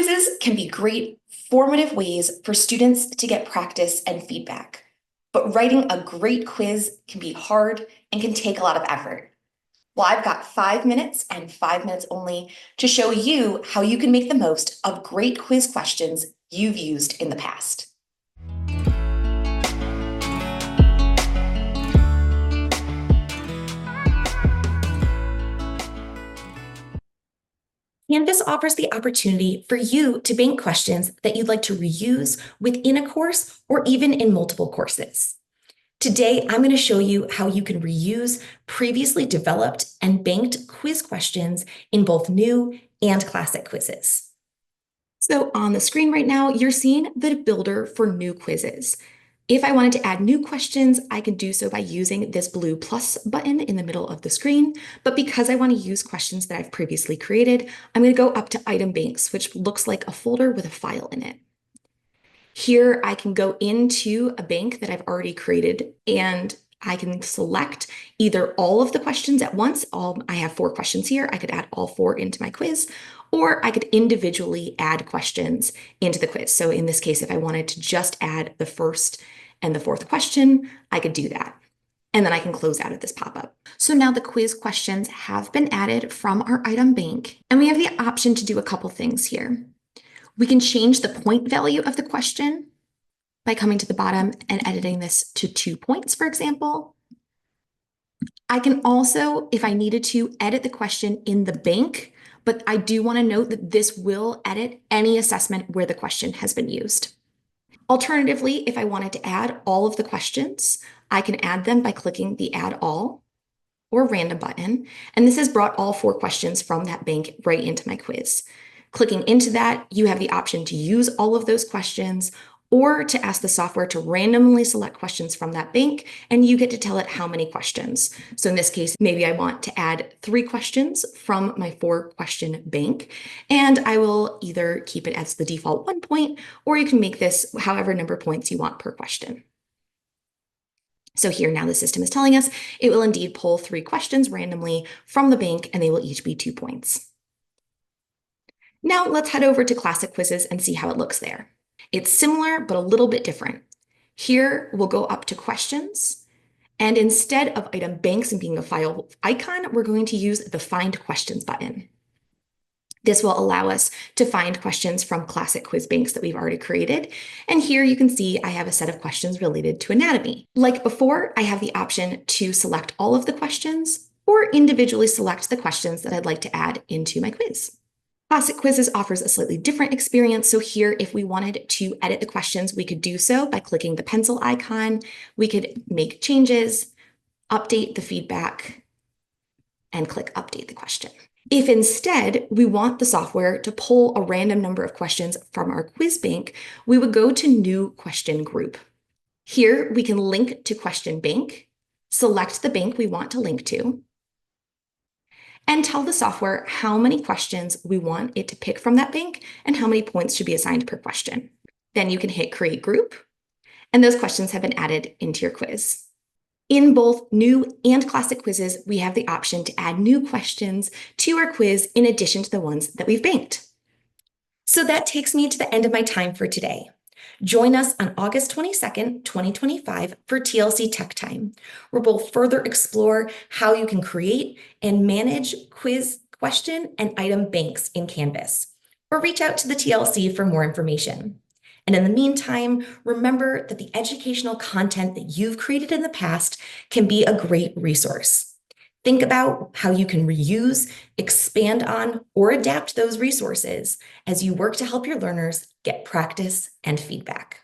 Quizzes can be great formative ways for students to get practice and feedback, but writing a great quiz can be hard and can take a lot of effort. Well, I've got 5 minutes and 5 minutes only to show you how you can make the most of great quiz questions you've used in the past. Canvas offers the opportunity for you to bank questions that you'd like to reuse within a course or even in multiple courses. Today, I'm going to show you how you can reuse previously developed and banked quiz questions in both new and classic quizzes. So on the screen right now, you're seeing the builder for new quizzes. If I wanted to add new questions, I could do so by using this blue plus button in the middle of the screen. But because I want to use questions that I've previously created, I'm going to go up to Item Banks, which looks like a folder with a file in it. Here, I can go into a bank that I've already created, and I can select either all of the questions at once. I have 4 questions here. I could add all 4 into my quiz, or I could individually add questions into the quiz. So in this case, if I wanted to just add the first and the 4th question, I could do that. And then I can close out of this pop-up. So now the quiz questions have been added from our item bank, and we have the option to do a couple things here. We can change the point value of the question by coming to the bottom and editing this to 2 points, for example. I can also, if I needed to, edit the question in the bank, but I do want to note that this will edit any assessment where the question has been used. Alternatively, if I wanted to add all of the questions, I can add them by clicking the Add All or Random button, and this has brought all 4 questions from that bank right into my quiz. Clicking into that, you have the option to use all of those questions or to ask the software to randomly select questions from that bank, and you get to tell it how many questions. So in this case, maybe I want to add 3 questions from my 4-question bank, and I will either keep it as the default 1 point, or you can make this however number of points you want per question. So here now the system is telling us it will indeed pull 3 questions randomly from the bank, and they will each be 2 points. Now let's head over to classic quizzes and see how it looks there. It's similar, but a little bit different. Here, we'll go up to questions, and instead of item banks and being a file icon, we're going to use the Find Questions button. This will allow us to find questions from classic quiz banks that we've already created. And here you can see I have a set of questions related to anatomy. Like before, I have the option to select all of the questions or individually select the questions that I'd like to add into my quiz. Classic Quizzes offers a slightly different experience. So here, if we wanted to edit the questions, we could do so by clicking the pencil icon. We could make changes, update the feedback, and click Update the question. If instead we want the software to pull a random number of questions from our quiz bank, we would go to New Question Group. Here, we can link to Question Bank, select the bank we want to link to, and tell the software how many questions we want it to pick from that bank and how many points should be assigned per question. Then you can hit Create Group, and those questions have been added into your quiz. In both new and classic quizzes, we have the option to add new questions to our quiz in addition to the ones that we've banked. So that takes me to the end of my time for today. Join us on August 22nd, 2025 for TLC Tech Time, where we'll further explore how you can create and manage quiz, question, and item banks in Canvas, or reach out to the TLC for more information. And in the meantime, remember that the educational content that you've created in the past can be a great resource. Think about how you can reuse, expand on, or adapt those resources as you work to help your learners get practice and feedback.